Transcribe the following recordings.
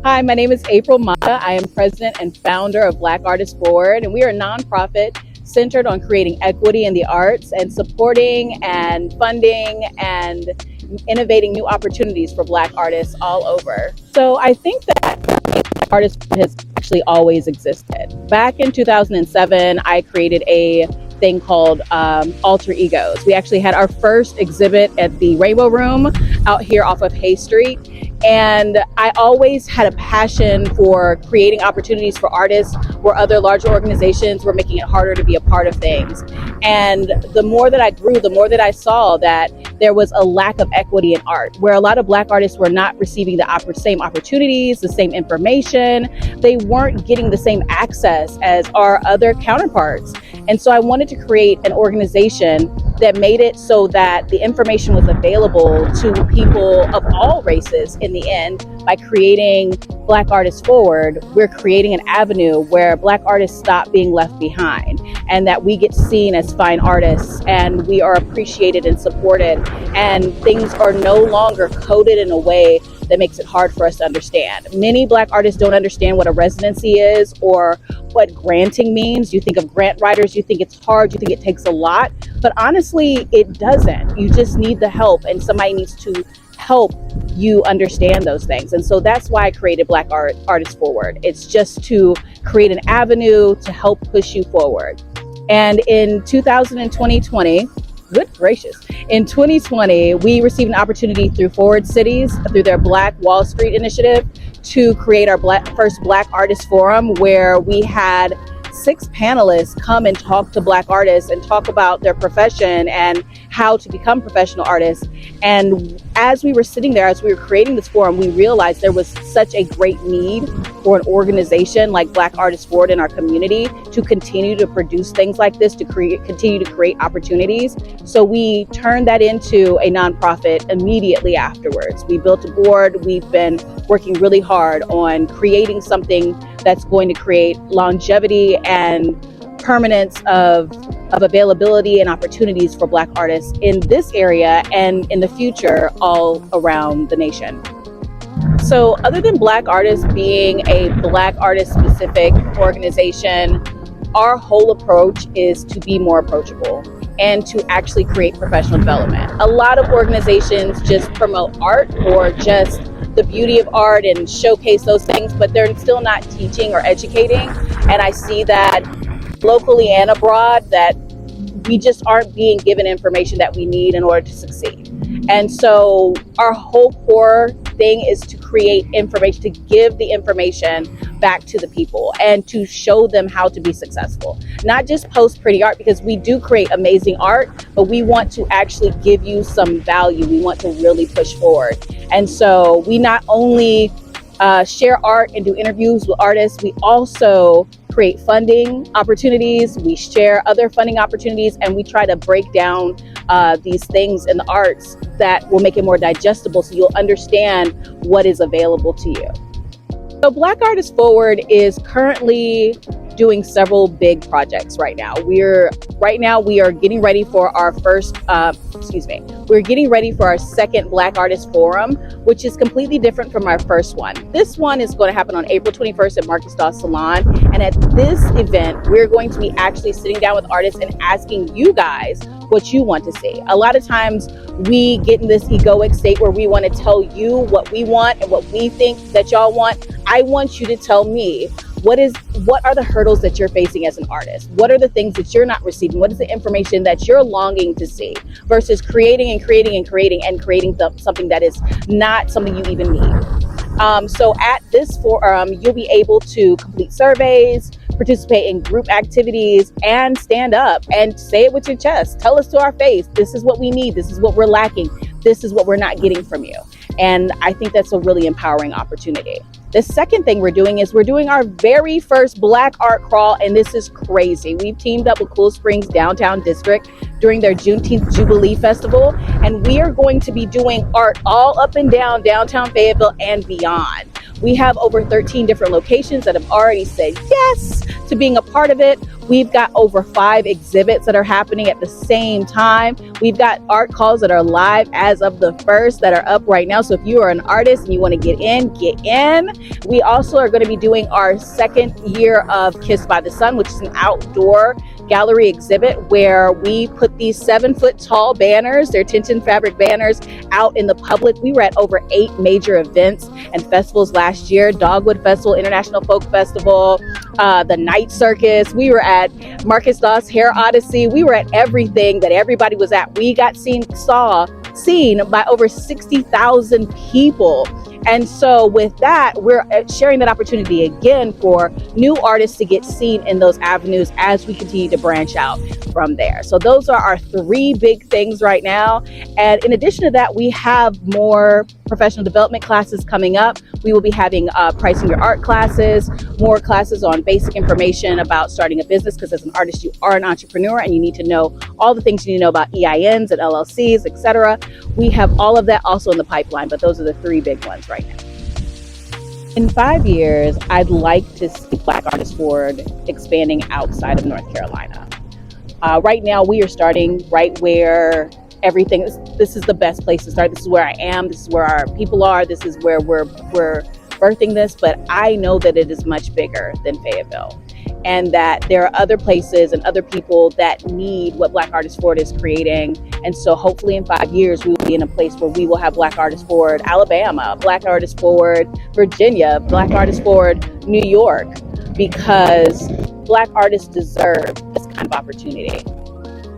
Hi, my name is April Mata. I am president and founder of Black Artists Forward, and we are a nonprofit centered on creating equity in the arts and supporting and funding and innovating new opportunities for Black artists all over. So I think that Black Artists has actually always existed. Back in 2007, I created a thing called Alter Egos. We actually had our first exhibit at the Rainbow Room out here off of Hay Street. And I always had a passion for creating opportunities for artists where other larger organizations were making it harder to be a part of things. And the more that I grew, the more that I saw that there was a lack of equity in art, where a lot of Black artists were not receiving the same opportunities, the same information. They weren't getting the same access as our other counterparts. And so I wanted to create an organization that made it so that the information was available to people of all races. In the end, by creating Black Artists Forward, we're creating an avenue where Black artists stop being left behind, and that we get seen as fine artists, and we are appreciated and supported, and things are no longer coded in a way that makes it hard for us to understand. Many Black artists don't understand what a residency is or what granting means. You think of grant writers, you think it's hard, you think it takes a lot, but honestly, it doesn't. You just need the help, and somebody needs to help you understand those things. And so that's why I created Black Artists Forward. It's just to create an avenue to help push you forward. And in 2020, good gracious, in 2020, we received an opportunity through Forward Cities, through their Black Wall Street initiative, to create our first Black Artist Forum, where we had 6 panelists come and talk to Black artists and talk about their profession and how to become professional artists. And as we were sitting there, as we were creating this forum, we realized there was such a great need for an organization like Black Artists Forward in our community to continue to produce things like this, to continue to create opportunities. So we turned that into a nonprofit immediately afterwards. We built a board. We've been working really hard on creating something that's going to create longevity and permanence of availability and opportunities for Black artists in this area and in the future all around the nation. So other than Black Artists being a Black artist specific organization, our whole approach is to be more approachable and to actually create professional development. A lot of organizations just promote art or just the beauty of art and showcase those things, but they're still not teaching or educating. And I see that locally and abroad, that we just aren't being given information that we need in order to succeed. And so our whole core thing is to create information, to give the information back to the people and to show them how to be successful. Not just post pretty art, because we do create amazing art, but we want to actually give you some value. We want to really push forward. And so we not only share art and do interviews with artists, we also create funding opportunities, we share other funding opportunities, and we try to break down these things in the arts that will make it more digestible so you'll understand what is available to you. So Black Artists Forward is currently doing several big projects right now. We are getting ready for our we're getting ready for our second Black Artists Forum, which is completely different from our first one. This one is going to happen on April 21st at Marcus Dawes Salon. And at this event, we're going to be actually sitting down with artists and asking you guys what you want to see. A lot of times we get in this egoic state where we want to tell you what we want and what we think that y'all want. I want you to tell me what are the hurdles that you're facing as an artist? What are the things that you're not receiving? What is the information that you're longing to see versus creating something that is not something you even need? So at this forum, you'll be able to complete surveys, participate in group activities, and stand up and say it with your chest. Tell us to our face, this is what we need, this is what we're lacking, this is what we're not getting from you. And I think that's a really empowering opportunity. The second thing we're doing is we're doing our very first Black Art Crawl, and this is crazy. We've teamed up with Cool Springs Downtown District during their Juneteenth Jubilee Festival, and we are going to be doing art all up and down downtown Fayetteville and beyond. We have over 13 different locations that have already said yes to being a part of it. We've got over 5 exhibits that are happening at the same time. We've got art calls that are live as of the 1st that are up right now. So if you are an artist and you want to get in, get in. We also are going to be doing our 2nd year of Kissed by the Sun, which is an outdoor gallery exhibit where we put these 7-foot tall banners, they're tension fabric banners, out in the public. We were at over 8 major events and festivals last year: Dogwood Festival, International Folk Festival, the Night Circus. We were at Marcus Dawes Hair Odyssey. We were at everything that everybody was at. We got seen by over 60,000 people. And so with that, we're sharing that opportunity again for new artists to get seen in those avenues as we continue to branch out from there. So those are our 3 big things right now. And in addition to that, we have more professional development classes coming up. We will be having pricing your art classes, more classes on basic information about starting a business, because as an artist, you are an entrepreneur and you need to know all the things you need to know about EINs and LLCs, etc. We have all of that also in the pipeline, but those are the 3 big ones right now. In 5 years, I'd like to see Black Artists Forward expanding outside of North Carolina. Right now, we are starting right where everything is. This is the best place to start. This is where I am. This is where our people are. This is where we're birthing this. But I know that it is much bigger than Fayetteville, and that there are other places and other people that need what Black Artists Forward is creating. And so hopefully in 5 years, we will be in a place where we will have Black Artists Forward Alabama, Black Artists Forward Virginia, Black Artists Forward New York, because Black artists deserve this kind of opportunity.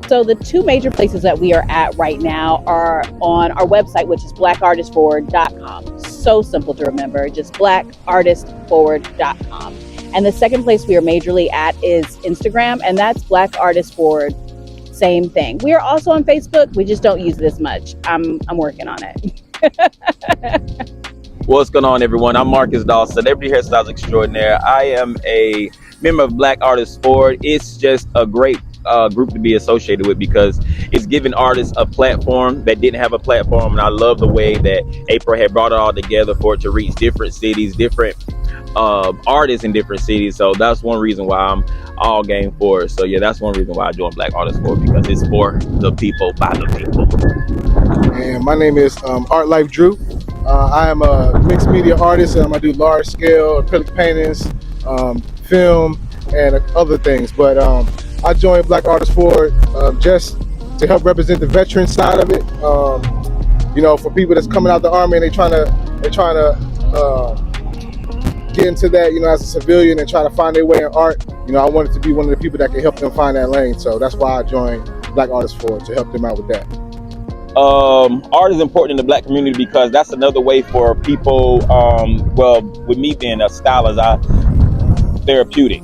So the 2 major places that we are at right now are on our website, which is blackartistforward.com. So simple to remember, just blackartistforward.com. And the second place we are majorly at is Instagram, and that's Black Artists Forward. Same thing. We are also on Facebook. We just don't use it as much. I'm working on it. What's going on, everyone? I'm Marcus Dawes, Celebrity Hairstyles Extraordinaire. I am a member of Black Artists Forward. It's just a great group to be associated with because it's giving artists a platform that didn't have a platform. And I love the way that April had brought it all together for it to reach different cities, different artists in different cities. So that's one reason why I'm all game for it. So yeah, that's one reason why I joined Black Artists Forward, because it's for the people, by the people. And my name is Art Life Drew. I am a mixed media artist, and I do large scale acrylic paintings, film, and other things. But I joined Black Artists Forward just to help represent the veteran side of it. You know, for people that's coming out the Army and they're trying to get into that, you know, as a civilian and try to find their way in art. You know, I wanted to be one of the people that can help them find that lane. So that's why I joined Black Artists Forward, to help them out with that. Art is important in the Black community because that's another way for people, well, with me being a stylist, therapeutic.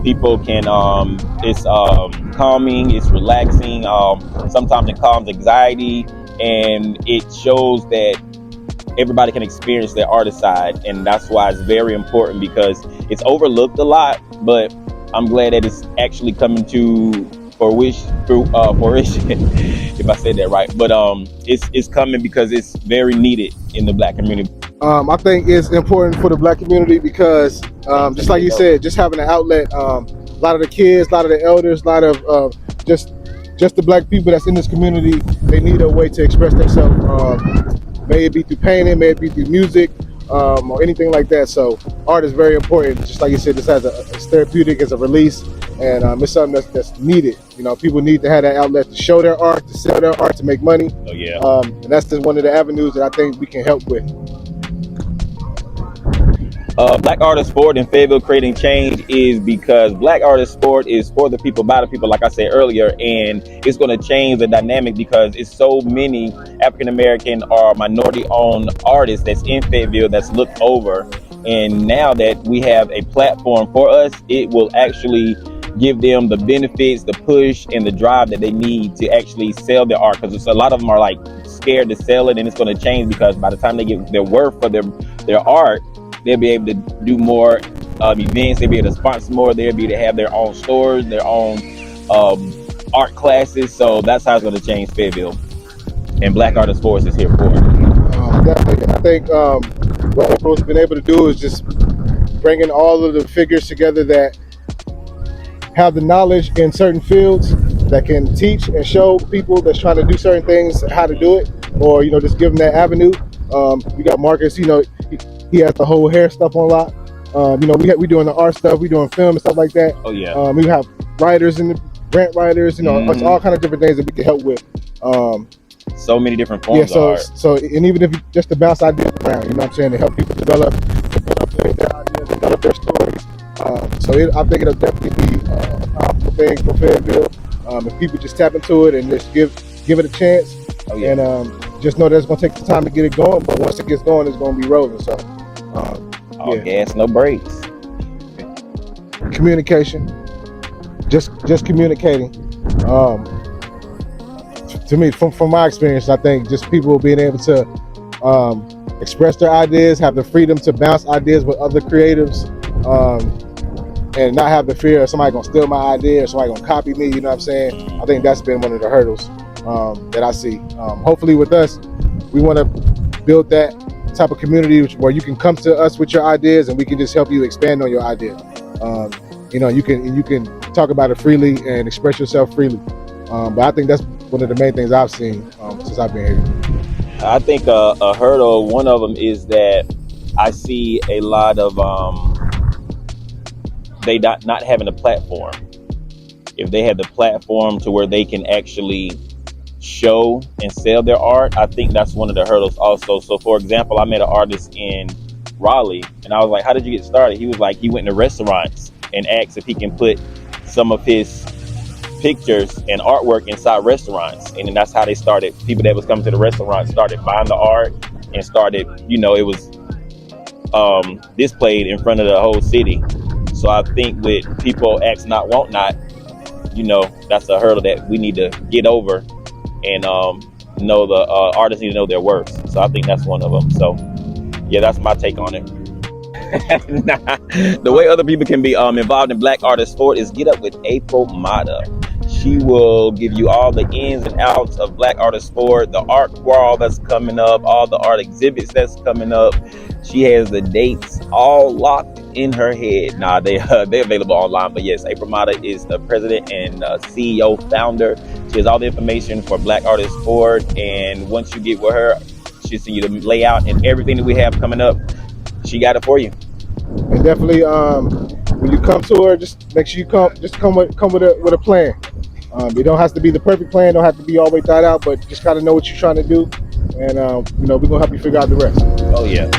People can, it's calming, it's relaxing, sometimes it calms anxiety, and it shows that everybody can experience their artist side, and that's why it's very important, because it's overlooked a lot, but I'm glad that it's actually coming to fruition, if I said that right. But it's coming because it's very needed in the Black community. I think it's important for the Black community because, just like you said, just having an outlet. A lot of the kids, a lot of the elders, a lot of just the Black people that's in this community, they need a way to express themselves. May it be through painting, may it be through music, or anything like that. So art is very important. Just like you said, this has it's therapeutic, as a release, and it's something that's needed. You know, people need to have that outlet to show their art, to sell their art, to make money. Oh yeah. And that's just one of the avenues that I think we can help with. Black Artists Forward in Fayetteville creating change is because Black Artists Forward is for the people, by the people, like I said earlier, and it's going to change the dynamic because it's so many African American or minority owned artists that's in Fayetteville that's looked over. And now that we have a platform for us, it will actually give them the benefits, the push, and the drive that they need to actually sell their art, because a lot of them are like scared to sell it, and it's going to change because by the time they get their worth for their art, they'll be able to do more events, they'll be able to sponsor more, they'll be able to have their own stores, their own art classes. So that's how it's going to change Fayetteville. And Black Artists Forward is here for it. Definitely. I think what April's been able to do is just bringing all of the figures together that have the knowledge in certain fields that can teach and show people that's trying to do certain things how to do it, or just give them that avenue. We got Marcus, he has the whole hair stuff on lock. We doing the art stuff, we doing film and stuff like that. Oh yeah. We have writers and grant writers, it's all kind of different things that we can help with. So many different forms of art. So and even if you just to bounce ideas around, you know what I'm saying, to help people develop their ideas, develop their stories. I think it'll definitely be a powerful thing for Fayetteville. If people just tap into it and just give it a chance. Oh, yeah. And just know that it's gonna take some time to get it going, but once it gets going, it's gonna be rolling. So all gas, no brakes. Communication. Just communicating. To me, from my experience, I think just people being able to express their ideas, have the freedom to bounce ideas with other creatives, and not have the fear of somebody gonna steal my idea or somebody gonna copy me. You know what I'm saying? I think that's been one of the hurdles that I see. Hopefully, with us, we want to build that type of community where you can come to us with your ideas, and we can just help you expand on your idea. You can talk about it freely and express yourself freely. But I think that's one of the main things I've seen since I've been here. I think a hurdle, one of them is that I see a lot of they not having a platform. If they had the platform to where they can actually show and sell their art, I think that's one of the hurdles also. So for example, I met an artist in Raleigh and I was like, how did you get started? He was like, he went to restaurants and asked if he can put some of his pictures and artwork inside restaurants, and then that's how they started. People that was coming to the restaurant started buying the art and started, it was displayed in front of the whole city. So I think with people ask not, want not, that's a hurdle that we need to get over, and know the artists need to know their worth. So I think that's one of them. So yeah, that's my take on it. The way other people can be involved in Black Artist Sport is get up with April Mata. She will give you all the ins and outs of Black Artist Sport, the art crawl that's coming up, all the art exhibits that's coming up. She has the dates all locked in her head. Nah, they're available online. But yes, April Mata is the president and CEO founder. She has all the information for Black Artist Sport, and once you get with her, she'll send you the layout and everything that we have coming up. She got it for you. And definitely, when you come to her, just make sure you come with a plan. It don't have to be the perfect plan, don't have to be all the way thought out, but just gotta know what you're trying to do, and we're gonna help you figure out the rest. Oh yeah.